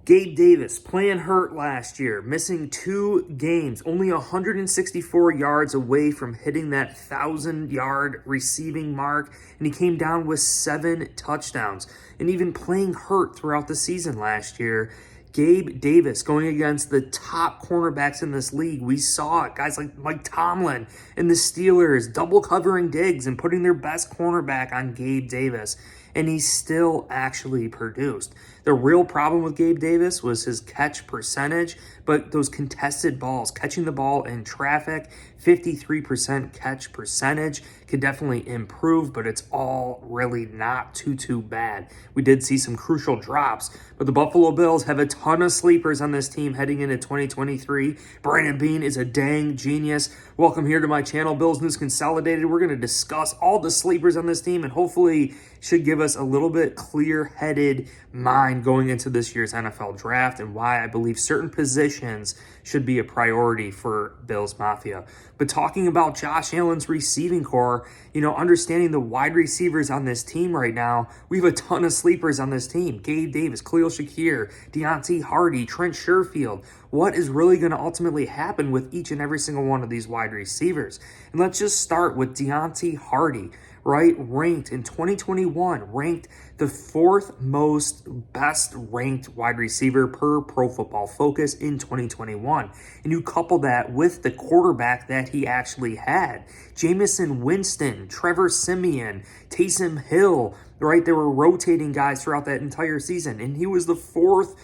Gabe Davis playing hurt last year, missing 2 games, only 164 yards away from hitting that 1,000-yard receiving mark, and he came down with 7 touchdowns. And even playing hurt throughout the season last year, Gabe Davis going against the top cornerbacks in this league. We saw it, guys like Mike Tomlin and the Steelers double covering Diggs and putting their best cornerback on Gabe Davis, and he still actually produced. The real problem with Gabe Davis was his catch percentage, but those contested balls, catching the ball in traffic, 53% catch percentage, could definitely improve, but it's all really not too bad. We did see some crucial drops, but the Buffalo Bills have a ton of sleepers on this team heading into 2023. Brandon Beane is a dang genius. Welcome here to my channel, Bills News Consolidated. We're going to discuss all the sleepers on this team and hopefully should give us a little bit clear-headed mind going into this year's NFL draft and why I believe certain positions should be a priority for Bills Mafia. But talking about Josh Allen's receiving core, understanding the wide receivers on this team right now, we have a ton of sleepers on this team. Gabe Davis, Khalil Shakir, Deonte Hardy, Trent Sherfield. What is really going to ultimately happen with each and every single one of these wide receivers? And let's just start with Deonte Hardy, right? Ranked in 2021, ranked the 4th most best ranked wide receiver per Pro Football Focus in 2021. And you couple that with the quarterback that he actually had. Jameson Winston, Trevor Siemian, Taysom Hill, right? They were rotating guys throughout that entire season. And he was the 4th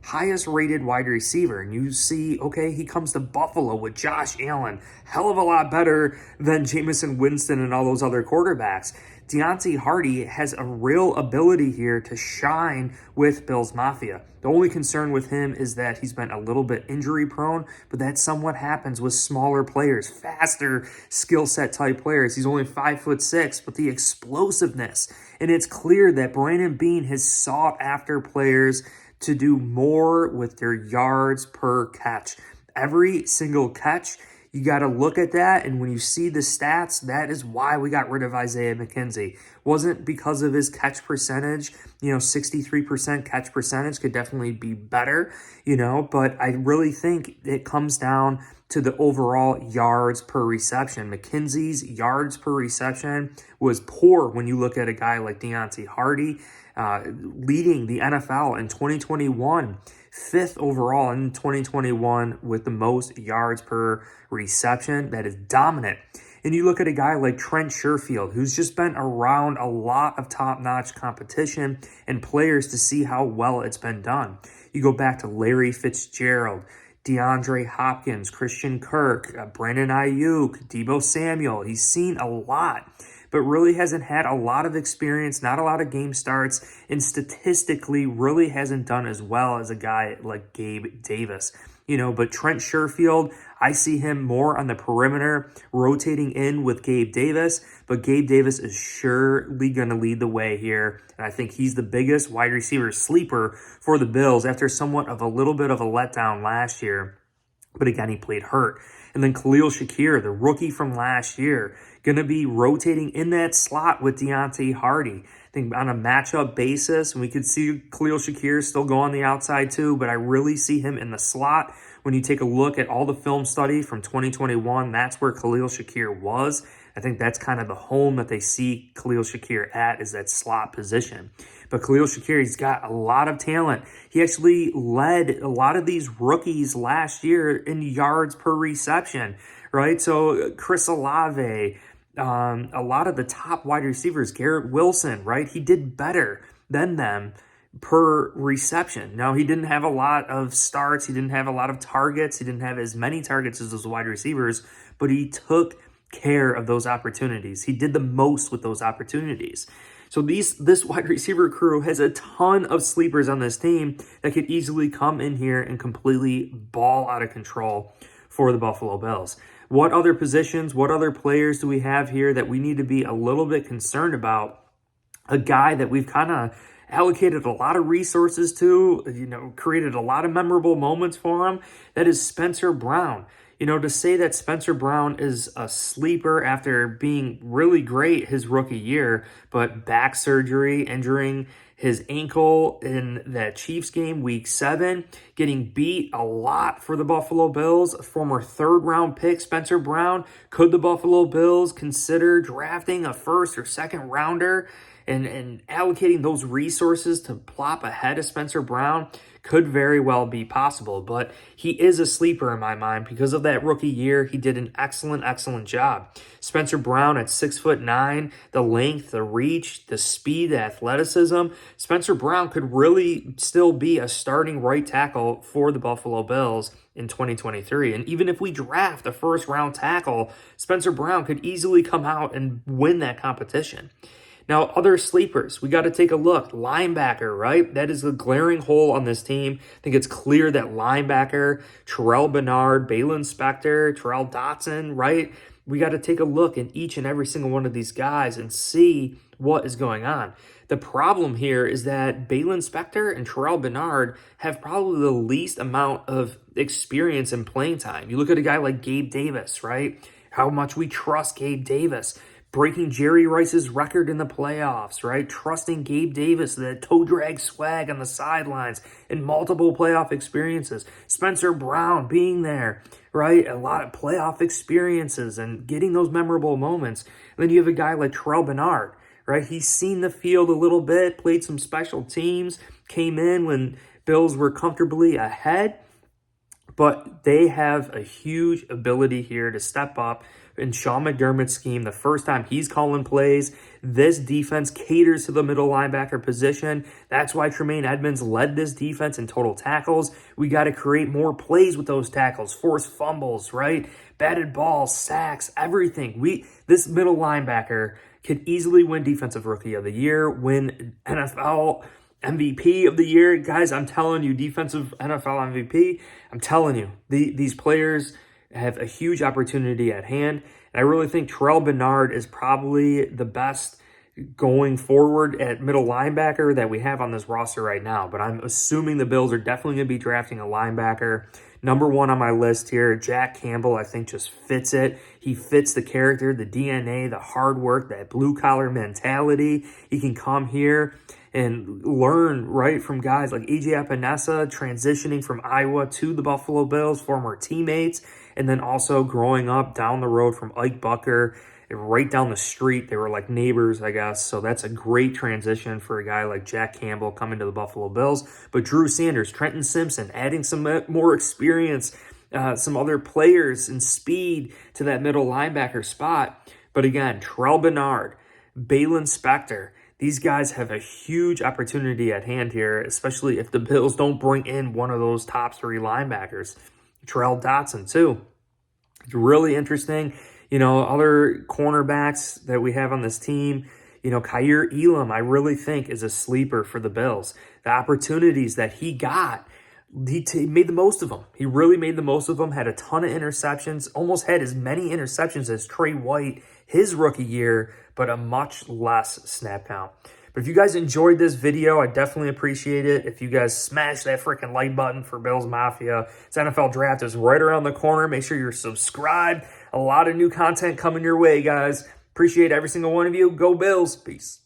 highest rated wide receiver. And you see, okay, he comes to Buffalo with Josh Allen, hell of a lot better than Jameson Winston and all those other quarterbacks. Deonte Hardy has a real ability here to shine with Bills Mafia. The only concern with him is that he's been a little bit injury prone, but that somewhat happens with smaller players, faster skill set type players. He's only 5'6", but the explosiveness. And it's clear that Brandon Beane has sought after players to do more with their yards per catch. Every single catch, you got to look at that, and when you see the stats, that is why we got rid of Isaiah McKenzie. Wasn't because of his catch percentage. 63% catch percentage could definitely be better, but I really think it comes down to the overall yards per reception. McKenzie's yards per reception was poor when you look at a guy like Deonte Hardy, leading the NFL in 2021. 5th overall in 2021 with the most yards per reception. That is dominant. And you look at a guy like Trent Sherfield, who's just been around a lot of top-notch competition and players to see how well it's been done. You go back to Larry Fitzgerald, DeAndre Hopkins, Christian Kirk, Brandon Ayuk, Deebo Samuel. He's seen a lot, but really hasn't had a lot of experience, not a lot of game starts, and statistically really hasn't done as well as a guy like Gabe Davis. But Trent Sherfield, I see him more on the perimeter, rotating in with Gabe Davis, but Gabe Davis is surely going to lead the way here, and I think he's the biggest wide receiver sleeper for the Bills after somewhat of a little bit of a letdown last year. But again, he played hurt. And then Khalil Shakir, the rookie from last year, going to be rotating in that slot with Deonte Hardy. I think on a matchup basis, and we could see Khalil Shakir still go on the outside too, but I really see him in the slot. When you take a look at all the film study from 2021, that's where Khalil Shakir was. I think that's kind of the home that they see Khalil Shakir at, is that slot position. But Khalil Shakir, he's got a lot of talent. He actually led a lot of these rookies last year in yards per reception, right? So Chris Olave, a lot of the top wide receivers, Garrett Wilson, right? He did better than them per reception. Now, he didn't have a lot of starts. He didn't have a lot of targets. He didn't have as many targets as those wide receivers, but he took care of those opportunities. He did the most with those opportunities. So this wide receiver crew has a ton of sleepers on this team that could easily come in here and completely ball out of control for the Buffalo Bills. What other positions, what other players do we have here that we need to be a little bit concerned about? A guy that we've kind of allocated a lot of resources to, created a lot of memorable moments for him, that is Spencer Brown. To say that Spencer Brown is a sleeper after being really great his rookie year, but back surgery, injuring his ankle in that Chiefs game, week 7, getting beat a lot for the Buffalo Bills. A former third-round pick, Spencer Brown. Could the Buffalo Bills consider drafting a first or second rounder and allocating those resources to plop ahead of Spencer Brown? Could very well be possible, but he is a sleeper in my mind because of that rookie year. He did an excellent job. Spencer Brown at 6'9", the length, the reach, the speed, the athleticism. Spencer Brown could really still be a starting right tackle for the Buffalo Bills in 2023. And even if we draft a first-round tackle, Spencer Brown could easily come out and win that competition. Now, other sleepers, we got to take a look. Linebacker, right? That is a glaring hole on this team. I think it's clear that linebacker, Terrell Bernard, Balen Spector, Terrell Dotson, right? We got to take a look in each and every single one of these guys and see what is going on. The problem here is that Balen Spector and Terrell Bernard have probably the least amount of experience in playing time. You look at a guy like Gabe Davis, right? How much we trust Gabe Davis. Breaking Jerry Rice's record in the playoffs, right? Trusting Gabe Davis, the toe drag swag on the sidelines, and multiple playoff experiences. Spencer Brown being there, right? A lot of playoff experiences and getting those memorable moments. And then you have a guy like Terrell Bernard, right? He's seen the field a little bit, played some special teams, came in when Bills were comfortably ahead. But they have a huge ability here to step up in Sean McDermott's scheme. The first time he's calling plays, this defense caters to the middle linebacker position. That's why Tremaine Edmonds led this defense in total tackles. We got to create more plays with those tackles, force fumbles, right? Batted balls, sacks, everything. This middle linebacker could easily win Defensive Rookie of the Year, win NFL MVP of the year. Guys, I'm telling you, defensive NFL MVP, I'm telling you, these players have a huge opportunity at hand. And I really think Terrell Bernard is probably the best going forward at middle linebacker that we have on this roster right now. But I'm assuming the Bills are definitely going to be drafting a linebacker. Number 1 on my list here, Jack Campbell, I think just fits it. He fits the character, the DNA, the hard work, that blue-collar mentality. He can come here and learn, right, from guys like A.J. Epinesa, transitioning from Iowa to the Buffalo Bills, former teammates, and then also growing up down the road from Ike Bucker, right down the street. They were like neighbors, I guess. So that's a great transition for a guy like Jack Campbell coming to the Buffalo Bills. But Drew Sanders, Trenton Simpson, adding some more experience, some other players and speed to that middle linebacker spot. But again, Terrell Bernard, Balen Spector, these guys have a huge opportunity at hand here, especially if the Bills don't bring in one of those top 3 linebackers. Terrell Dotson, too. It's really interesting. You know, other cornerbacks that we have on this team, you know, Kaiir Elam, I really think is a sleeper for the Bills. The opportunities that he got, he made the most of them. He really made the most of them, had a ton of interceptions, almost had as many interceptions as Trey White his rookie year, but a much less snap count. But if you guys enjoyed this video, I definitely appreciate it. If you guys smash that freaking like button for Bills Mafia, this NFL draft is right around the corner. Make sure you're subscribed. A lot of new content coming your way, guys. Appreciate every single one of you. Go Bills. Peace.